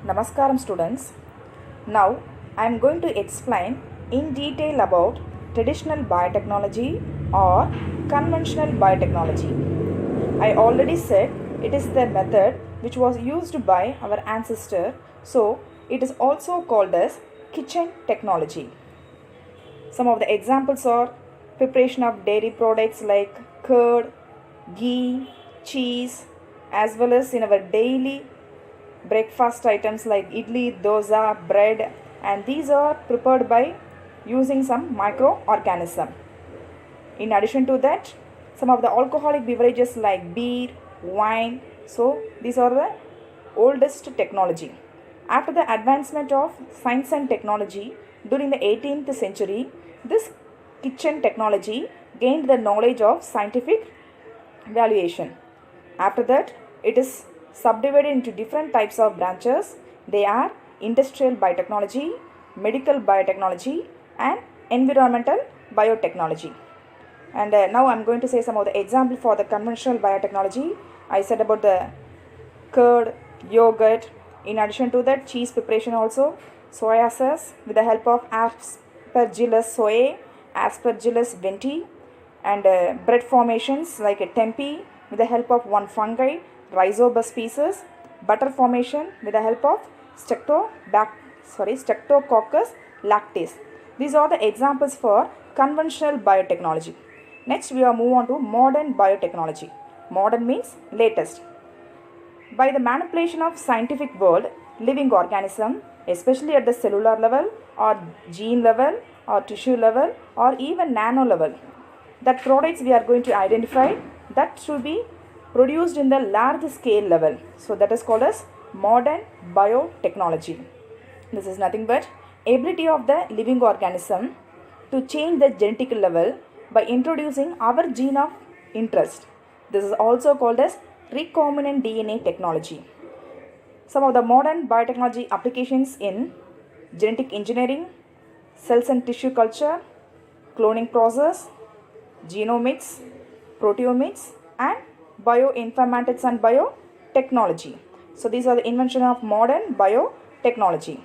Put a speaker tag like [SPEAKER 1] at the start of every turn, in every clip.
[SPEAKER 1] Namaskaram students. Now I am going to explain in detail about traditional biotechnology or conventional biotechnology. I already said it is the method which was used by our ancestor, so it is also called as kitchen technology. Some of the examples are preparation of dairy products like curd, ghee, cheese, as well as in our daily breakfast items like idli, dosa, bread, and these are prepared by using some microorganism. In addition to that, some of the alcoholic beverages like beer, wine, so these are the oldest technology. After the advancement of science and technology during the 18th century, this kitchen technology gained the knowledge of scientific valuation. After that, it is subdivided into different types of branches. They are industrial biotechnology, medical biotechnology, and environmental biotechnology. And now I'm going to say some of the example for the conventional biotechnology. I said about the curd, yogurt. In addition to that, cheese preparation also, soya sauce with the help of Aspergillus sooy, Aspergillus venti, and bread formations like a tempeh with the help of one fungi, Rhizobus species, butter formation with the help of Streptococcus lactis. These are the examples for conventional biotechnology. Next, we are move on to modern biotechnology. Modern means latest. By the manipulation of scientific world, living organism, especially at the cellular level or gene level or tissue level or even nano level, that products we are going to identify that should be produced in the large scale level. So that is called as modern biotechnology. This is nothing but ability of the living organism to change the genetic level by introducing our gene of interest. This is also called as recombinant DNA technology. Some of the modern biotechnology applications in genetic engineering, cells and tissue culture, cloning process, genomics, proteomics, and bioinformatics and biotechnology. So these are the invention of modern biotechnology.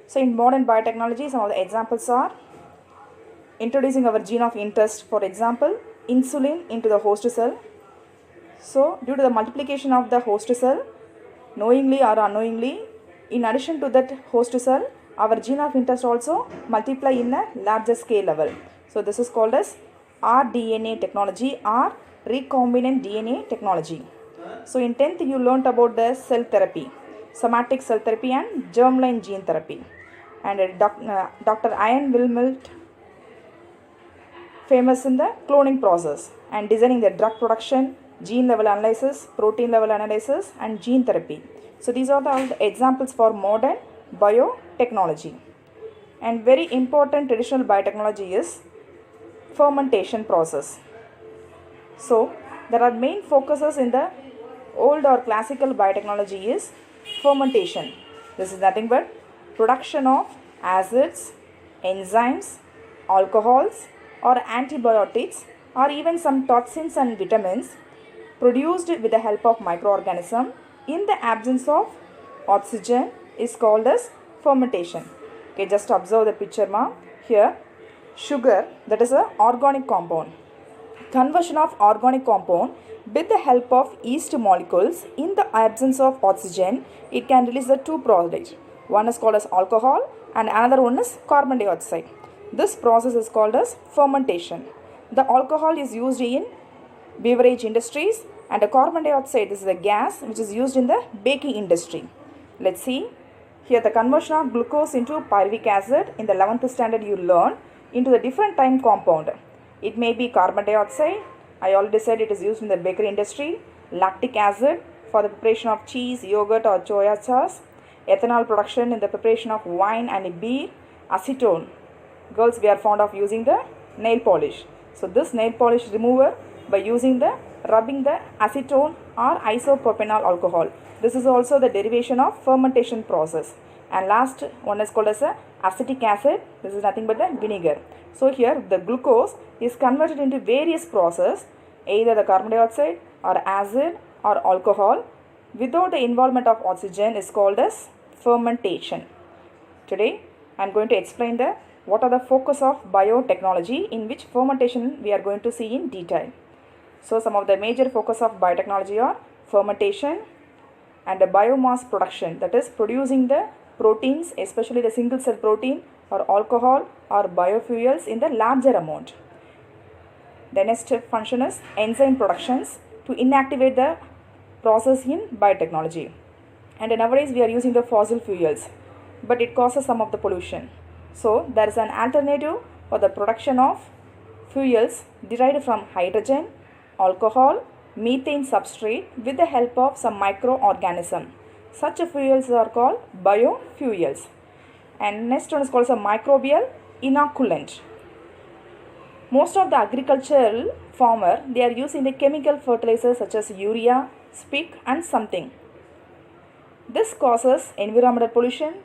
[SPEAKER 1] So in modern biotechnology, some of the examples are introducing our gene of interest, for example, insulin into the host cell. So due to the multiplication of the host cell, knowingly or unknowingly, in addition to that host cell, our gene of interest also multiply in a larger scale level. So this is called as rDNA technology or recombinant DNA technology. So in 10th you learnt about the cell therapy, somatic cell therapy and germline gene therapy. And Dr. Ian Wilmot, famous in the cloning process and designing the drug production, gene level analysis, protein level analysis, and gene therapy. So these are the examples for modern biotechnology. And very important traditional biotechnology is fermentation process. So there are main focuses in the old or classical biotechnology is fermentation. This is nothing but production of acids, enzymes, alcohols, or antibiotics, or even some toxins and vitamins produced with the help of microorganism in the absence of oxygen is called as fermentation. Okay, just observe the picture here. Sugar, that is a organic compound. Conversion of organic compound with the help of yeast molecules in the absence of oxygen, it can release the two products. One is called as alcohol and another one is carbon dioxide. This process is called as fermentation. The alcohol is used in beverage industries and the carbon dioxide, this is a gas which is used in the baking industry. Let's see. Here the conversion of glucose into pyruvic acid in the 11th standard you learn into the different time compound. It may be carbon dioxide. I already said it is used in the bakery industry. Lactic acid for the preparation of cheese, yogurt or soya sauce. Ethanol production in the preparation of wine and beer. Acetone. Girls, we are fond of using the nail polish. So this nail polish remover by using the rubbing the acetone or isopropanol alcohol. This is also the derivation of fermentation process. And last one is called as a acetic acid. This is nothing but the vinegar. So here the glucose is converted into various process, either the carbon dioxide or acid or alcohol without the involvement of oxygen is called as fermentation. Today I am going to explain what are the focus of biotechnology, in which fermentation we are going to see in detail. So some of the major focus of biotechnology are fermentation and the biomass production, that is producing the proteins, especially the single cell protein or alcohol or biofuels in the larger amount. The next function is enzyme productions to inactivate the process in biotechnology. And nowadays we are using the fossil fuels, but it causes some of the pollution. So there is an alternative for the production of fuels derived from hydrogen, alcohol, methane substrate with the help of some microorganism. Such fuels are called biofuels. And next one is called a microbial inoculant. Most of the agricultural farmer, they are using the chemical fertilizers such as urea, speak and something. This causes environmental pollution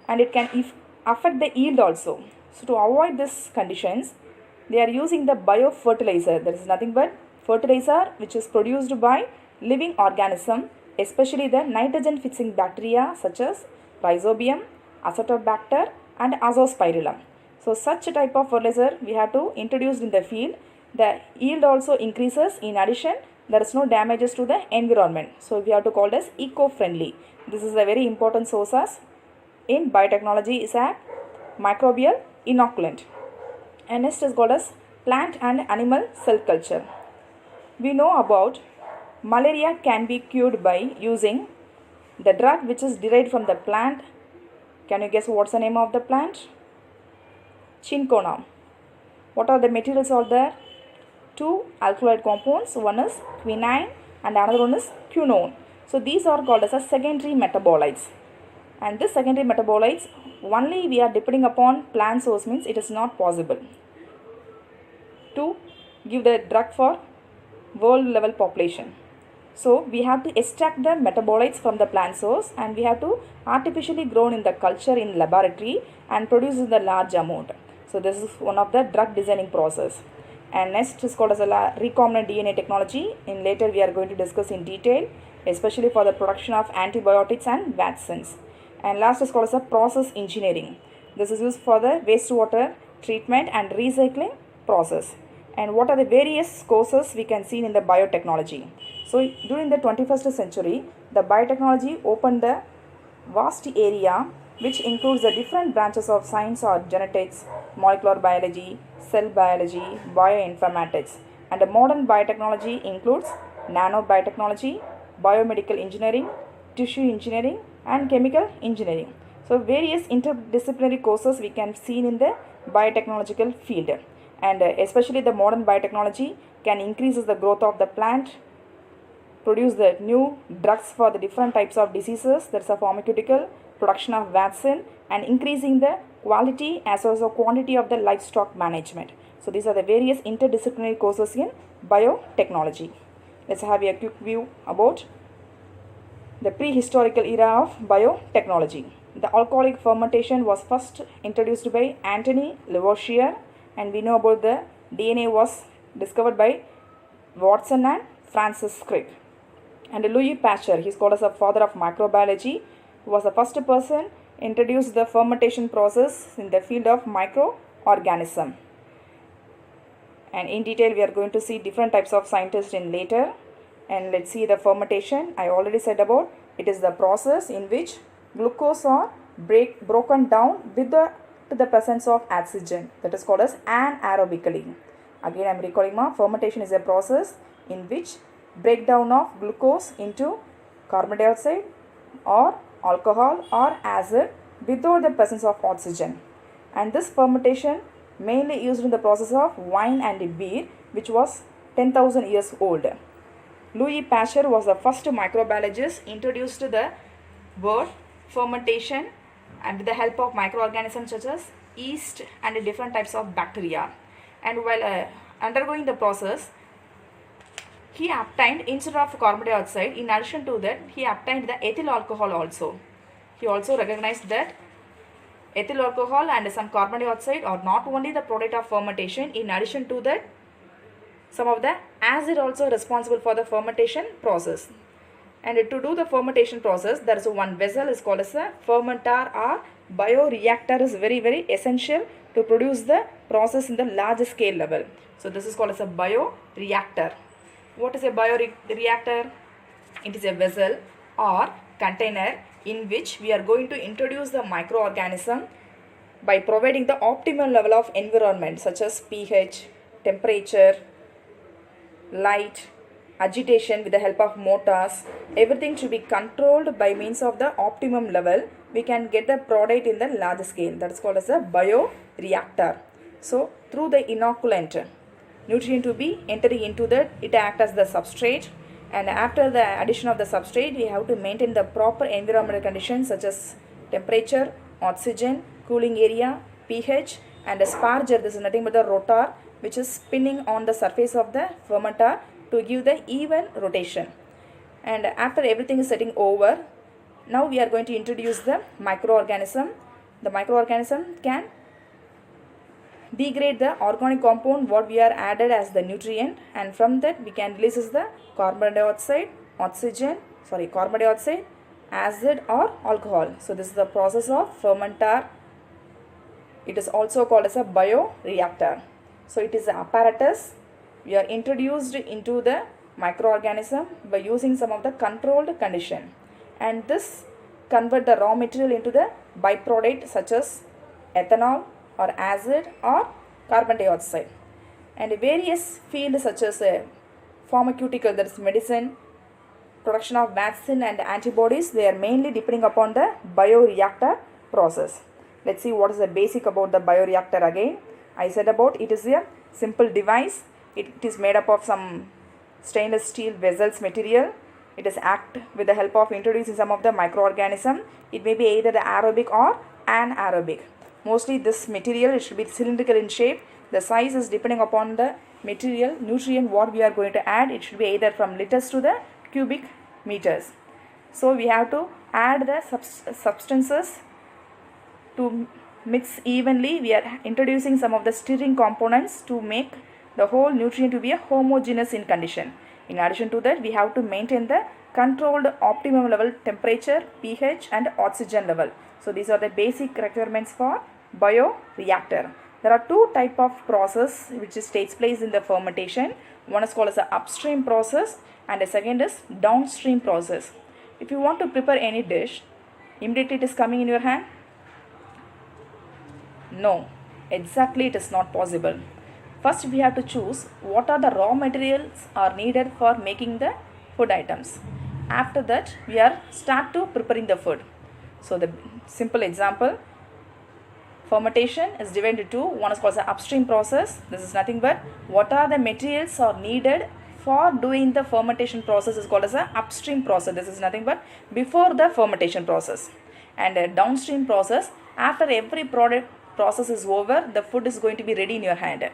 [SPEAKER 1] and it can affect the yield also. So to avoid these conditions, they are using the biofertilizer. That is nothing but fertilizer which is produced by living organism, especially the nitrogen fixing bacteria such as rhizobium, acetobacter and azospirillum. So such type of fertilizer we have to introduce in the field. The yield also increases. In addition, there is no damages to the environment. So we have to call it as eco-friendly. This is a very important source in biotechnology is a microbial inoculant. And next is called as plant and animal cell culture. We know about malaria can be cured by using the drug which is derived from the plant. Can you guess what's the name of the plant? Cinchona. What are the materials out there? Two alkaloid compounds, one is quinine and another one is quinone. So these are called as a secondary metabolites. And this secondary metabolites, only we are depending upon plant source means it is not possible to give the drug for world level population. So we have to extract the metabolites from the plant source and we have to artificially grown in the culture in laboratory and produce in the large amount. So this is one of the drug designing process. And next is called as a recombinant DNA technology. In later we are going to discuss in detail, especially for the production of antibiotics and vaccines. And last is called as a process engineering. This is used for the wastewater treatment and recycling process. And what are the various courses we can see in the biotechnology? So during the 21st century, the biotechnology opened the vast area which includes the different branches of science or genetics, molecular biology, cell biology, bioinformatics. And the modern biotechnology includes nanobiotechnology, biomedical engineering, tissue engineering and chemical engineering. So various interdisciplinary courses we can see in the biotechnological field. And especially the modern biotechnology can increase the growth of the plant, produce the new drugs for the different types of diseases, that's a pharmaceutical, production of vaccine and increasing the quality as well as the quantity of the livestock management. So these are the various interdisciplinary courses in biotechnology. Let's have a quick view about the prehistorical era of biotechnology. The alcoholic fermentation was first introduced by Anthony Lavoisier, and we know about the DNA was discovered by Watson and Francis Crick. And Louis Pasteur, he is called as the father of microbiology, was the first person introduced the fermentation process in the field of microorganism. And in detail we are going to see different types of scientists in later. And let's see the fermentation. I already said about it is the process in which glucose are broken down with the presence of oxygen, that is called as anaerobically. Again I am recalling fermentation is a process in which breakdown of glucose into carbon dioxide or alcohol or acid without the presence of oxygen. And this fermentation mainly used in the process of wine and beer, which was 10,000 years old. Louis Pasteur was the first microbiologist introduced the word fermentation and with the help of microorganisms such as yeast and different types of bacteria. And while undergoing the process, he obtained, instead of carbon dioxide, in addition to that, he obtained the ethyl alcohol also. He also recognized that ethyl alcohol and some carbon dioxide are not only the product of fermentation, in addition to that, some of the acid also responsible for the fermentation process. And to do the fermentation process, there is one vessel is called as a fermenter or bioreactor is very essential to produce the process in the large scale level. So this is called as a bioreactor. What is a bioreactor? It is a vessel or container in which we are going to introduce the microorganism by providing the optimal level of environment such as pH, temperature, light, agitation with the help of motors. Everything should be controlled by means of the optimum level. We can get the product in the large scale. That is called as a bioreactor. So through the inoculant, nutrient to be entering into that, it acts as the substrate, and after the addition of the substrate, we have to maintain the proper environmental conditions such as temperature, oxygen, cooling area, pH, and a sparger. This is nothing but the rotor which is spinning on the surface of the fermenter to give the even rotation. And after everything is setting over, now we are going to introduce the microorganism. The microorganism can degrade the organic compound what we are added as the nutrient, and from that we can release the carbon dioxide, acid or alcohol. So this is the process of fermenter. It is also called as a bioreactor. So it is an apparatus we are introduced into the microorganism by using some of the controlled condition, and this convert the raw material into the byproduct such as ethanol or acid or carbon dioxide. And various fields such as pharmaceutical, that is medicine, production of vaccine and antibodies, they are mainly depending upon the bioreactor process. Let's see what is the basic about the bioreactor again. I said about it is a simple device. It is made up of some stainless steel vessels material. It is act with the help of introducing some of the microorganism. It may be either the aerobic or anaerobic. Mostly this material, it should be cylindrical in shape. The size is depending upon the material, nutrient what we are going to add. It should be either from liters to the cubic meters. So we have to add the substances to mix evenly. We are introducing some of the stirring components to make the whole nutrient to be a homogeneous in condition. In addition to that, we have to maintain the controlled optimum level temperature, pH and oxygen level. So these are the basic requirements for bioreactor. There are two type of process which takes place in the fermentation. One is called as the upstream process and the second is downstream process. If you want to prepare any dish, immediately it is coming in your hand? No, exactly it is not possible. First we have to choose what are the raw materials are needed for making the food items. After that we are start to preparing the food. So the simple example, fermentation is divided into one is called the upstream process. This is nothing but what are the materials are needed for doing the fermentation process is called as the upstream process. This is nothing but before the fermentation process. And a downstream process, after every product process is over, the food is going to be ready in your hand.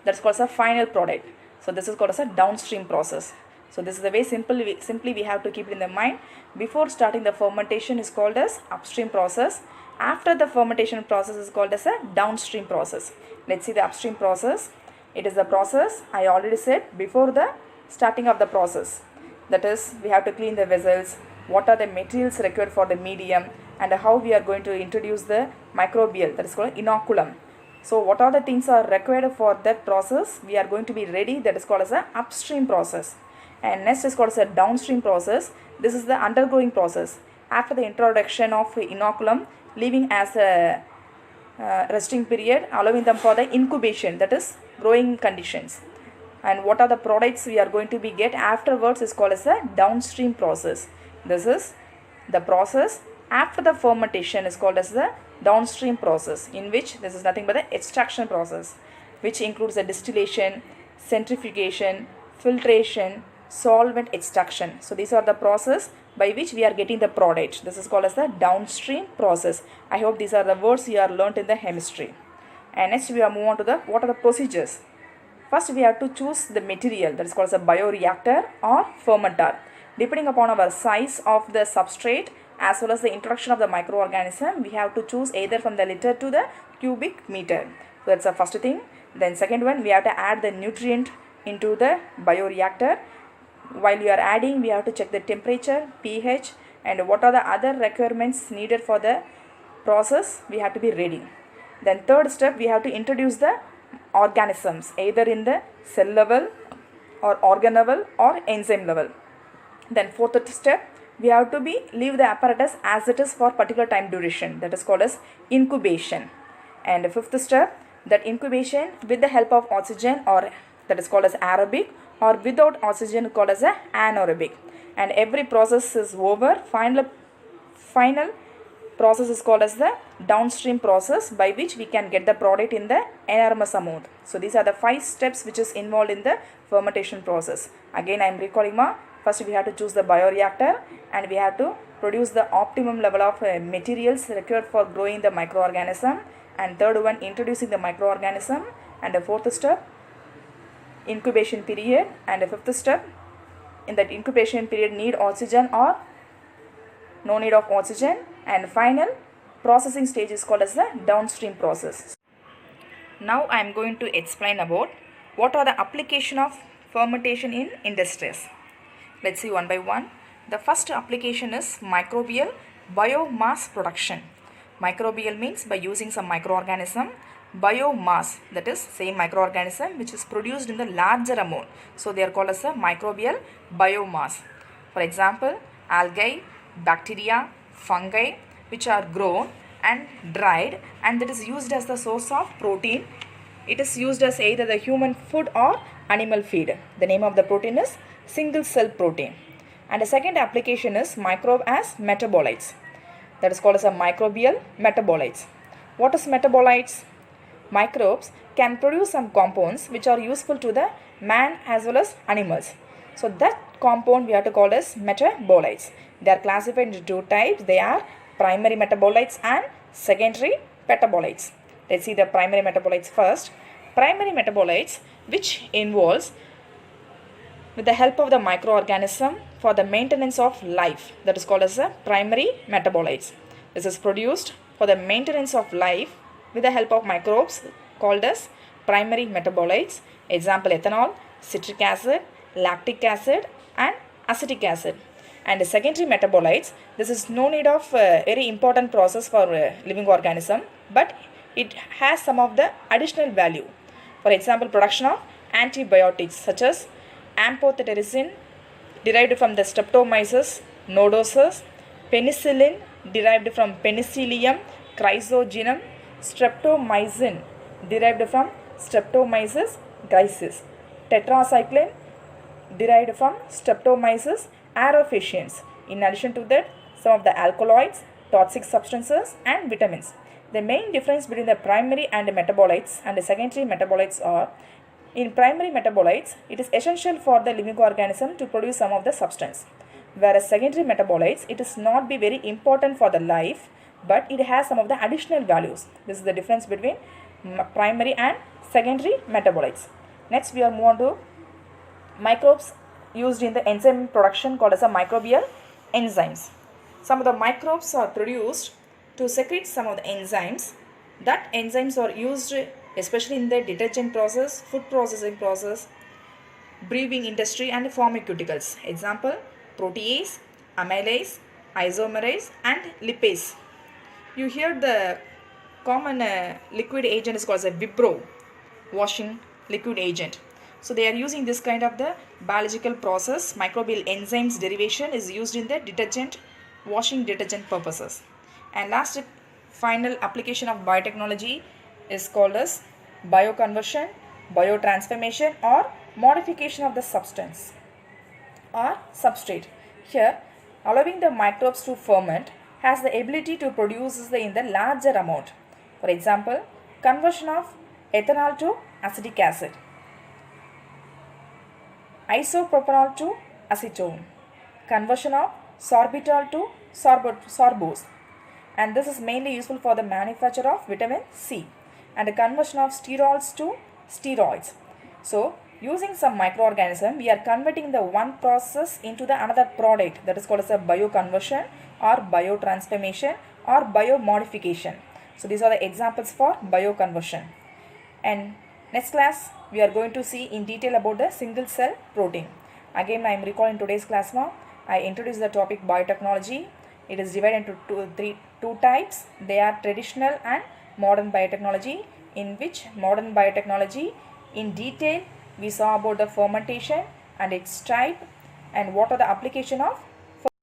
[SPEAKER 1] That's called as a final product. So this is called as a downstream process. So this is the way simply we have to keep it in the mind. Before starting the fermentation is called as upstream process. After the fermentation process is called as a downstream process. Let's see the upstream process. It is the process I already said before the starting of the process. That is, we have to clean the vessels, what are the materials required for the medium, and how we are going to introduce the microbial, that is called inoculum. So what are the things are required for that process? We are going to be ready, that is called as a upstream process. And next is called as a downstream process. This is the undergoing process. After the introduction of inoculum, leaving as a resting period, allowing them for the incubation, that is growing conditions. And what are the products we are going to be get afterwards is called as a downstream process. This is the process after the fermentation is called as the downstream process, in which this is nothing but the extraction process, which includes the distillation, centrifugation, filtration, solvent extraction. So these are the process by which we are getting the product. This is called as the downstream process. I hope these are the words you are learnt in the chemistry. And next we are move on to the what are the procedures. First we have to choose the material, that is called as a bioreactor or fermenter. Depending upon our size of the substrate as well as the introduction of the microorganism, we have to choose either from the liter to the cubic meter. So that's the first thing. Then second one, we have to add the nutrient into the bioreactor. while you are adding, we have to check the temperature, pH, and what are the other requirements needed for the process. We have to be ready. Then third step, we have to introduce the organisms either in the cell level or organ level or enzyme level. Then fourth step, we have to leave the apparatus as it is for particular time duration, that is called as incubation. And fifth step, that incubation with the help of oxygen, or that is called as aerobic, or without oxygen called as a anaerobic. And every process is over, final process is called as the downstream process, by which we can get the product in the enormous amount. So these are the 5 steps which is involved in the fermentation process. Again I am recalling first we have to choose the bioreactor, and we have to produce the optimum level of materials required for growing the microorganism, and third one, introducing the microorganism, and the fourth step, incubation period, and the fifth step, in that incubation period need oxygen or no need of oxygen, and final processing stage is called as the downstream process. Now I am going to explain about what are the application of fermentation in industries. Let's see one by one. The first application is microbial biomass production. Microbial means by using some microorganism. Biomass, that is same microorganism which is produced in the larger amount. So they are called as a microbial biomass. For example, algae, bacteria, fungi, which are grown and dried, and that is used as the source of protein. It is used as either the human food or animal feed. The name of the protein is single cell protein. And the second application is microbe as metabolites. That is called as a microbial metabolites. What is metabolites? Microbes can produce some compounds which are useful to the man as well as animals. So that compound we have to call as metabolites. They are classified into 2 types. They are primary metabolites and secondary metabolites. Let's see the primary metabolites first. Primary metabolites, which involves with the help of the microorganism for the maintenance of life, that is called as the primary metabolites. This is produced for the maintenance of life with the help of microbes called as primary metabolites. Example, ethanol, citric acid, lactic acid, and acetic acid. And the secondary metabolites, this is no need of very important process for living organism, but it has some of the additional value. For example, production of antibiotics such as amphotericin derived from the Streptomyces nodosus, penicillin derived from Penicillium chrysogenum, streptomycin derived from Streptomyces griseus, tetracycline derived from Streptomyces aureofaciens. In addition to that, some of the alkaloids, toxic substances, and vitamins. The main difference between the primary and metabolites and the secondary metabolites are, in primary metabolites, it is essential for the living organism to produce some of the substance. Whereas secondary metabolites, it is not be very important for the life, but it has some of the additional values. This is the difference between primary and secondary metabolites. Next, we are move on to microbes used in the enzyme production called as a microbial enzymes. Some of the microbes are produced to secrete some of the enzymes. That enzymes are used especially in the detergent process, food processing process, brewing industry, and pharmaceuticals. Example, protease, amylase, isomerase, and lipase. You hear the common liquid agent is called as a Vibro washing liquid agent. So they are using this kind of the biological process. Microbial enzymes derivation is used in the detergent, washing detergent purposes. And last final application of biotechnology is called as bioconversion, biotransformation, or modification of the substance or substrate. Here, allowing the microbes to ferment has the ability to produce in the larger amount. For example, conversion of ethanol to acetic acid, isopropanol to acetone, conversion of sorbitol to sorbose, and this is mainly useful for the manufacture of vitamin C, and the conversion of sterols to steroids. So, using some microorganism, we are converting the one process into the another product, that is called as a bioconversion or biotransformation or biomodification. So, these are the examples for bioconversion. And next class, we are going to see in detail about the single cell protein. Again, I am recalling today's class now. I introduced the topic biotechnology. It is divided into two types. They are traditional and modern biotechnology, in which modern biotechnology in detail we saw about the fermentation and its type and what are the application of